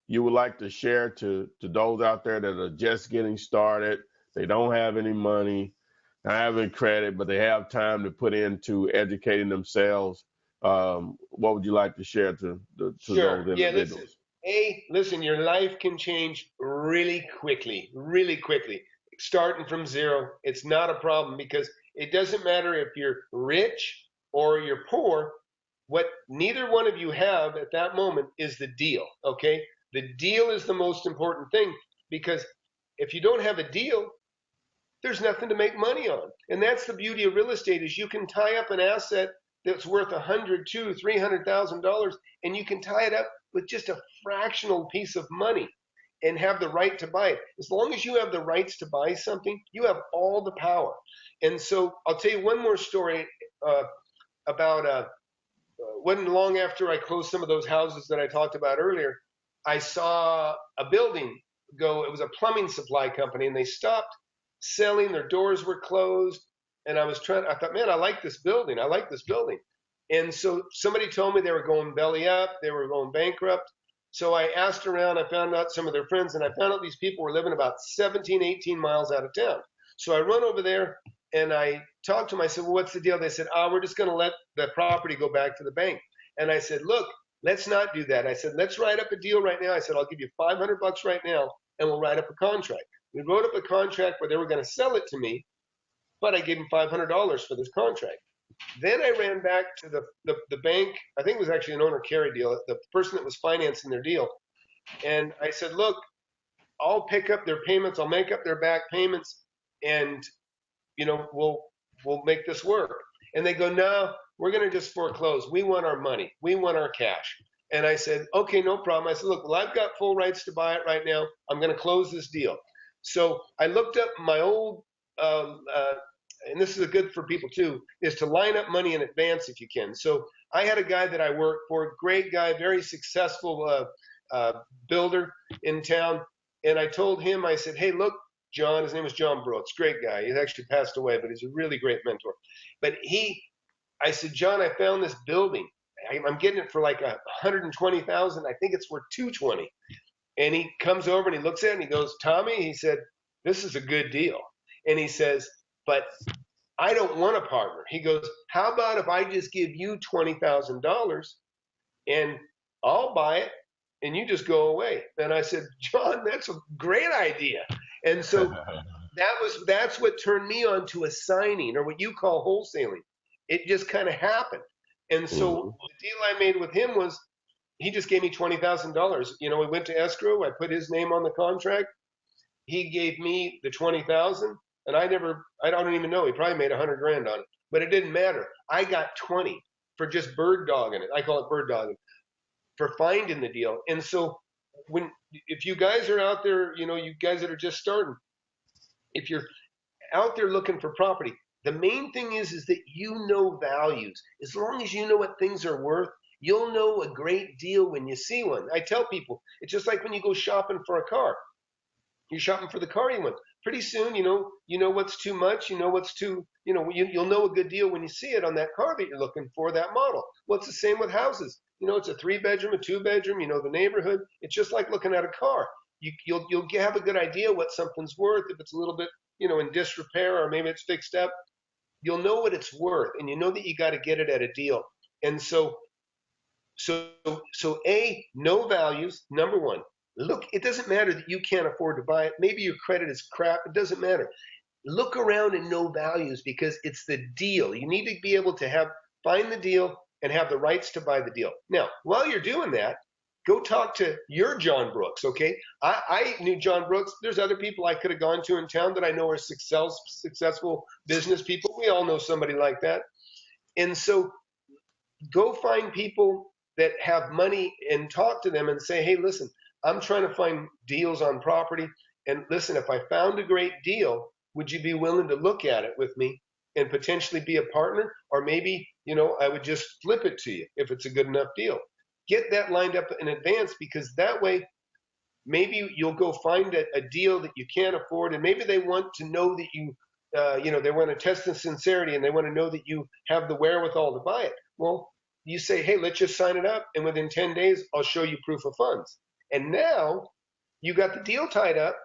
A: you would like to share to those out there that are just getting started? They don't have any money, not having credit, but they have time to put into educating themselves. What would you like to share to those
B: Sure. Yeah, listen.
A: individuals?
B: Listen, your life can change really quickly, really quickly. Starting from zero, it's not a problem because it doesn't matter if you're rich or you're poor. What neither one of you have at that moment is the deal, okay? The deal is the most important thing because if you don't have a deal, there's nothing to make money on. And that's the beauty of real estate is you can tie up an asset that's worth $100,000, $200,000, and you can tie it up with just a fractional piece of money and have the right to buy it. As long as you have the rights to buy something, you have all the power. And so I'll tell you one more story about wasn't long after I closed some of those houses that I talked about earlier, I saw a building go. It was a plumbing supply company, and they stopped selling. Their doors were closed, and I thought, man, I like this building. I like this building. And so somebody told me they were going belly up. They were going bankrupt. So I asked around. I found out some of their friends, and I found out these people were living about 17, 18 miles out of town. So I run over there and I talked to them. I said, well, what's the deal? They said, we're just going to let the property go back to the bank. And I said, look, let's not do that. I said, let's write up a deal right now. I said, I'll give you $500 right now and we'll write up a contract. We wrote up a contract where they were going to sell it to me, but I gave them $500 for this contract. Then I ran back to the bank. I think it was actually an owner carry deal, the person that was financing their deal. And I said, look, I'll pick up their payments. I'll make up their back payments and we'll make this work. And they go, no, we're going to just foreclose. We want our money. We want our cash. And I said, okay, no problem. I said, look, well, I've got full rights to buy it right now. I'm going to close this deal. So I looked up my old, and this is good for people too, is to line up money in advance if you can. So I had a guy that I worked for, great guy, very successful builder in town. And I told him, I said, hey, look, John, his name was John Brooks, great guy. He's actually passed away, but he's a really great mentor. But I said, John, I found this building. I'm getting it for like 120,000. I think it's worth 220. And he comes over and he looks at it and he goes, Tommy, he said, this is a good deal. And he says, but I don't want a partner. He goes, how about if I just give you $20,000 and I'll buy it and you just go away? And I said, John, that's a great idea. And so that's what turned me on to a signing, or what you call wholesaling. It just kind of happened. And so the deal I made with him was he just gave me $20,000. We went to escrow. I put his name on the contract. He gave me the 20,000, and I don't even know. He probably made 100 grand on it, but it didn't matter. I got 20 for just bird dogging it. I call it bird dogging. for finding the deal. And so if you guys are out there, you guys that are just starting, if you're out there looking for property, the main thing is that you know values. As long as you know what things are worth, you'll know a great deal when you see one. I tell people, it's just like when you go shopping for a car. You're shopping for the car you want. Pretty soon, you know what's too much. You know what's too, you'll know a good deal when you see it on that car that you're looking for, that model. Well, it's the same with houses. It's a 3-bedroom, a 2-bedroom. The neighborhood. It's just like looking at a car. You'll have a good idea what something's worth if it's a little bit, in disrepair, or maybe it's fixed up. You'll know what it's worth, and you know that you got to get it at a deal. And so know values, number one. Look, it doesn't matter that you can't afford to buy it. Maybe your credit is crap. It doesn't matter. Look around and know values, because it's the deal. You need to be able to find the deal and have the rights to buy the deal. Now, while you're doing that, go talk to your John Brooks, okay? I knew John Brooks. There's other people I could have gone to in town that I know are successful business people. We all know somebody like that. And so go find people that have money and talk to them and say, hey, listen, I'm trying to find deals on property. And listen, if I found a great deal, would you be willing to look at it with me and potentially be a partner? Or maybe, I would just flip it to you if it's a good enough deal. Get that lined up in advance, because that way, maybe you'll go find a deal that you can't afford. And maybe they want to know that they want to test the sincerity, and they want to know that you have the wherewithal to buy it. Well, you say, hey, let's just sign it up. And within 10 days, I'll show you proof of funds. And now you got the deal tied up,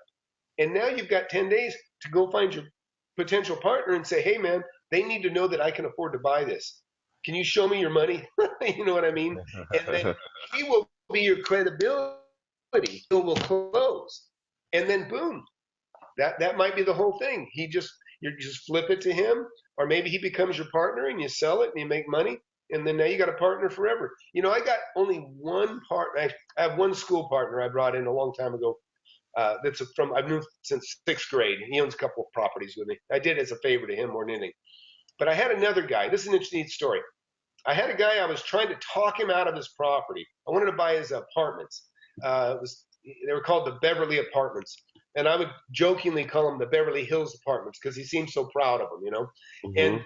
B: and now you've got 10 days to go find your potential partner and say, hey, man, they need to know that I can afford to buy this. Can you show me your money? You know what I mean? And then he will be your credibility. He will close. And then boom, that might be the whole thing. You just flip it to him, or maybe he becomes your partner and you sell it and you make money. And then now you got a partner forever. I got only one partner. I have one school partner I brought in a long time ago. I've known since 6th grade. He owns a couple of properties with me. I did it as a favor to him more than anything. But I had another guy. This is an interesting story. I had a guy, I was trying to talk him out of his property. I wanted to buy his apartments. They were called the Beverly Apartments. And I would jokingly call them the Beverly Hills Apartments, because he seemed so proud of them,
A: Mm-hmm.
B: And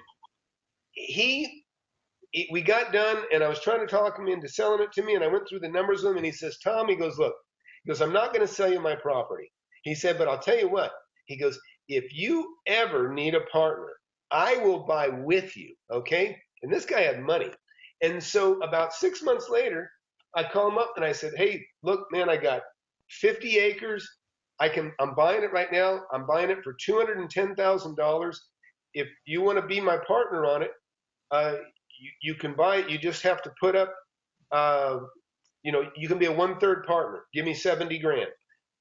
B: we got done, and I was trying to talk him into selling it to me, and I went through the numbers with him, and he says, Tom, he goes, look, I'm not going to sell you my property. He said, but I'll tell you what. He goes, if you ever need a partner, I will buy with you, okay? And this guy had money. And so about 6 months later, I call him up and I said, hey, look, man, I got 50 acres. I'm buying it right now. I'm buying it for $210,000. If you want to be my partner on it, you can buy it. You just have to put up, you can be a 1/3 partner. Give me 70 grand.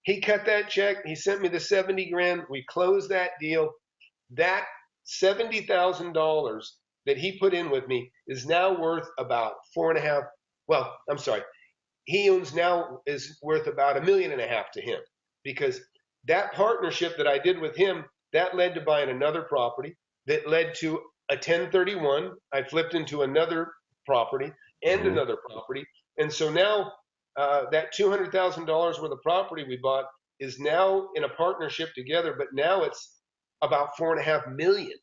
B: He cut that check. He sent me the 70 grand. We closed that deal. That $70,000 that he put in with me is now worth about 4.5. Well, I'm sorry. He owns now is worth about $1.5 million to him, because that partnership that I did with him, that led to buying another property, that led to a 1031. I flipped into another property and
A: Mm-hmm.
B: another property. And so now that $200,000 worth of property we bought is now in a partnership together, but now it's about 4.5 million.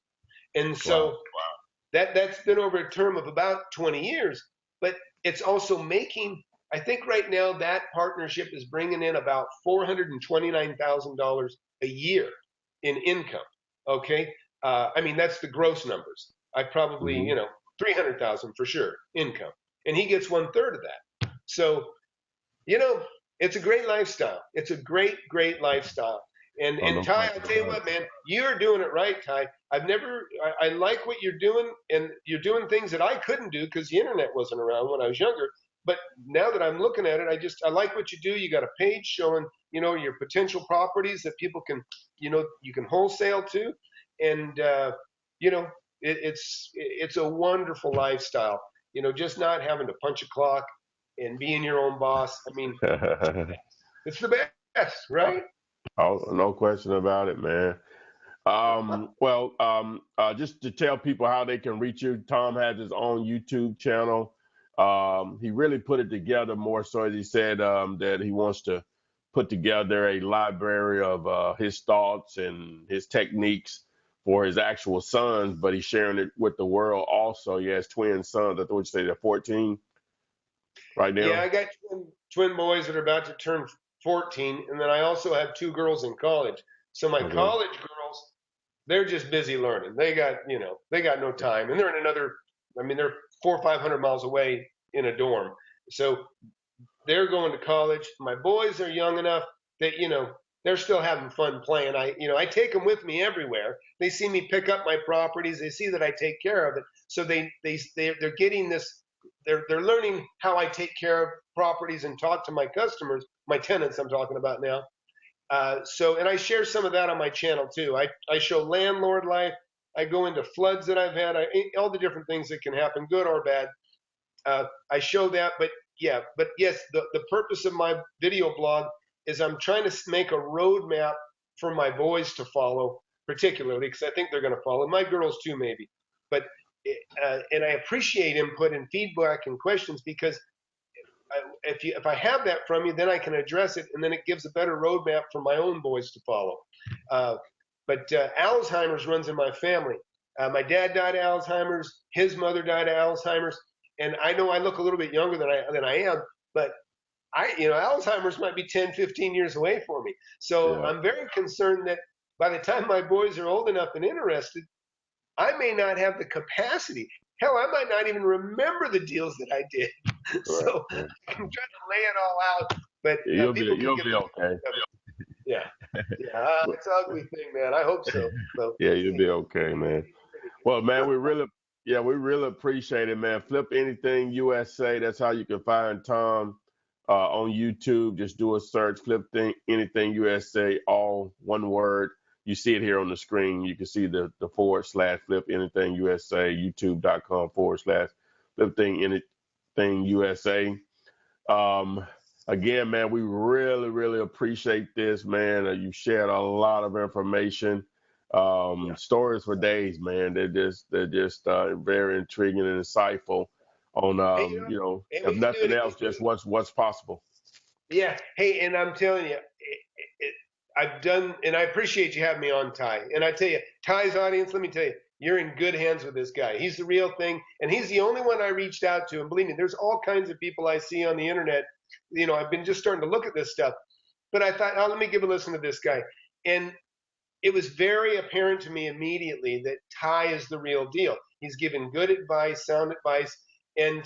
B: And so
A: Wow.
B: that's been over a term of about 20 years, but it's also making, I think right now that partnership is bringing in about $429,000 a year in income. Okay. I mean, that's the gross numbers. I probably,
A: Mm-hmm.
B: 300,000 for sure income, and he gets 1/3 of that. So, it's a great lifestyle. It's a great, great lifestyle. And
A: Oh,
B: and
A: no
B: Ty,
A: question
B: I'll tell you
A: about
B: what,
A: it.
B: man, you're doing it right, Ty. I like what you're doing, and you're doing things that I couldn't do because the internet wasn't around when I was younger. But now that I'm looking at it, I like what you do. You got a page showing, your potential properties that people can, you can wholesale to, and it's a wonderful lifestyle. Just not having to punch a clock and being your own boss. I mean, it's the best, right?
A: Oh, no question about it, man. Just to tell people how they can reach you, Tom has his own YouTube channel. He really put it together more so as he said that he wants to put together a library of his thoughts and his techniques for his actual sons, but he's sharing it with the world also. He has twin sons. I thought you say they're 14 right
B: Yeah,
A: now.
B: I got twin boys that are about to turn 14, and then I also have two girls in college. So my
A: Okay.
B: college girls, they're just busy learning. They got no time, and they're in another. I mean, they're 400 or 500 miles away in a dorm. So they're going to college. My boys are young enough that they're still having fun playing. I take them with me everywhere. They see me pick up my properties. They see that I take care of it. So they're getting this. They're learning how I take care of properties and talk to my customers, my tenants. I'm talking about now. And I share some of that on my channel too. I show landlord life. I go into floods that I've had. All the different things that can happen, good or bad. I show that, but yes, the purpose of my video blog is I'm trying to make a roadmap for my boys to follow, particularly because I think they're going to follow. My girls too, maybe. But and I appreciate input and feedback and questions because if I have that from you, then I can address it, and then it gives a better roadmap for my own boys to follow. Uh, but Alzheimer's runs in my family. My dad died of Alzheimer's. His mother died of Alzheimer's, and I know I look a little bit younger than I am, but Alzheimer's might be 10, 15 years away for me. So
A: Yeah.
B: I'm very concerned that by the time my boys are old enough and interested, I may not have the capacity. Hell, I might not even remember the deals that I did.
A: Right.
B: So
A: Right.
B: I'm trying to lay it all out, but
A: Yeah, you'll be
B: people can
A: you'll
B: get
A: be
B: the
A: okay.
B: gist of it. Yeah, yeah, it's an ugly thing, man. I hope so. So
A: Yeah,
B: we'll
A: you'll
B: see.
A: be okay, man. Well, man, we really appreciate it, man. Flip Anything USA. That's how you can find Tom on YouTube. Just do a search, Anything USA, all one word. You see it here on the screen. You can see the / Flip Anything USA, YouTube.com / Flip Anything USA. Um, Again, man, we really, really appreciate this, man. You shared a lot of information,
B: Yeah.
A: stories for days, man. They're just very intriguing and insightful on,
B: Hey, hey,
A: if
B: we can do
A: nothing
B: it
A: else,
B: again.
A: just what's possible.
B: Yeah. Hey, and I'm telling you, I've done, and I appreciate you having me on, Ty. And I tell you, Ty's audience, let me tell you, you're in good hands with this guy. He's the real thing, and he's the only one I reached out to. And believe me, there's all kinds of people I see on the internet. I've been just starting to look at this stuff, but I thought, oh, let me give a listen to this guy. And it was very apparent to me immediately that Ty is the real deal. He's given good advice, sound advice, and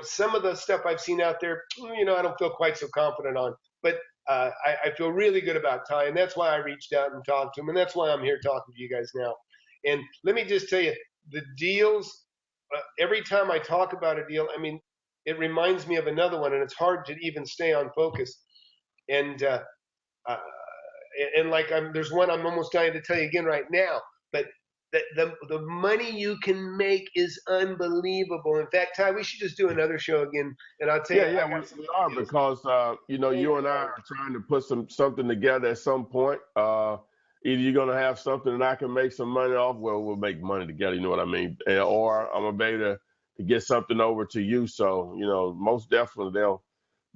B: some of the stuff I've seen out there, I don't feel quite so confident on. But I feel really good about Ty, and that's why I reached out and talked to him, and that's why I'm here talking to you guys now. And let me just tell you, the deals. Every time I talk about a deal, I mean, it reminds me of another one, and it's hard to even stay on focus. And uh, like there's one I'm almost dying to tell you again right now, but the money you can make is unbelievable. In fact, Ty, we should just do another show again, and I'll tell
A: Yeah,
B: you,
A: yeah,
B: I got some
A: we
B: good
A: are
B: deals.
A: because
B: Hey,
A: you and I are trying to put something together at some point. Either you're gonna have something and I can make some money off, well, we'll make money together, you know what I mean? Or I'm gonna be able to get something over to you. So, most definitely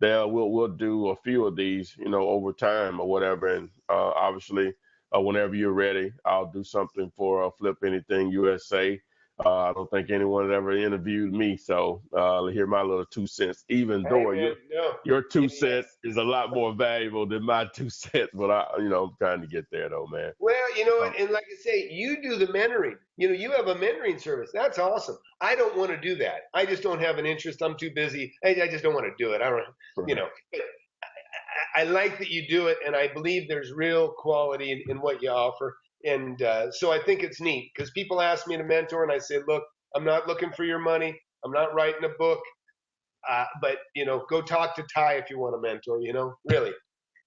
A: we'll do a few of these, over time or whatever. And obviously, whenever you're ready, I'll do something for Flip Anything USA. I don't think anyone has ever interviewed me, so hear my little 2 cents. Even
B: hey
A: though
B: man, no,
A: your two
B: yes.
A: cent is a lot more valuable than my 2 cents, but I'm trying to get there though, man.
B: Well, you know
A: Um,
B: what? And like I say, you do the mentoring. You have a mentoring service. That's awesome. I don't want to do that. I just don't have an interest. I'm too busy. I just don't want to do it. I don't, you
A: right.
B: know. But I like that you do it, and I believe there's real quality in what you offer. And so I think it's neat because people ask me to mentor, and I say, look, I'm not looking for your money. I'm not writing a book, but go talk to Ty if you want to mentor. Really.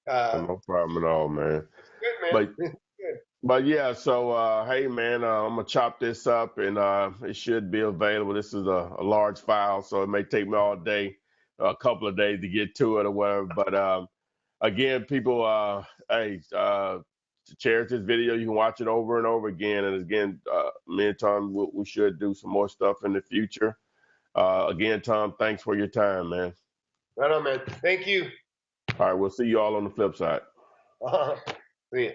B: Uh,
A: No problem at all, man.
B: Good man.
A: But
B: Good.
A: But yeah, so hey man, I'm gonna chop this up and it should be available. This is a large file, so it may take me all day, a couple of days to get to it or whatever. But again, people, hey, cherish this video. You can watch it over and over again. And again, me and Tom, we should do some more stuff in the future. Again, Tom, thanks for your time, man.
B: Right on, man. Thank you.
A: All right, we'll see you all on the flip side.
B: See ya.